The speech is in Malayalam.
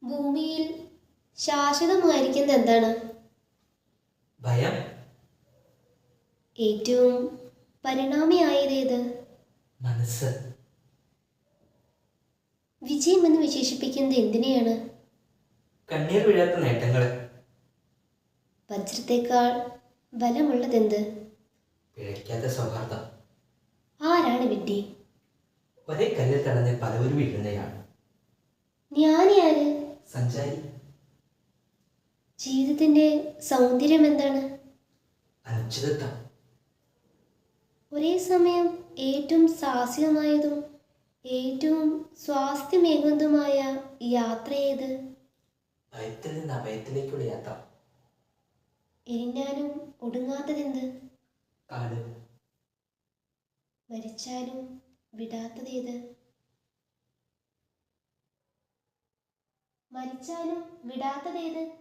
ഭൂമിയിൽ ശാശ്വതമായിരിക്കുന്നത് എന്താണ്? ഭയം. ഏറ്റവും പരിണാമിയായതേത്? മനസ്സ്. വിജയം എന്ന് വിശേഷിപ്പിക്കുന്നത് എന്തിനെയാണ്? കണ്ണീർ വീഴാത്ത നേട്ടങ്ങൾ. വജ്രത്തേക്കാൾ ബലമുള്ളതെന്ത്? പിഴയ്ക്കാത്ത സൗഹാർദ്ദം. ആരാണ് വിഡ്ഢി? ഒരേ കല്ലിൽ തടഞ്ഞ് പലവരും വീഴുന്നയാൾ. ജ്ഞാനി ആര്? സഞ്ചാരി. ജീവിതത്തിന്റെ സൗന്ദര്യം എന്താണ്? അനിശ്ചിതത്വം. ഒരേ സമയം ഏറ്റവും സാഹസികമായതും ഏറ്റവും സ്വാസ്ഥ്യമേകുന്നതുമായ യാത്ര ഏത്? ഭയത്തിൽ നിന്ന് അഭയത്തിലേക്കുള്ള യാത്ര. എരിഞ്ഞാലും ഒടുങ്ങാത്തതെന്ത്? കാട്. മരിച്ചാലും വിടാത്തതേത്? മരിച്ചാലും വിടാത്തതേത്?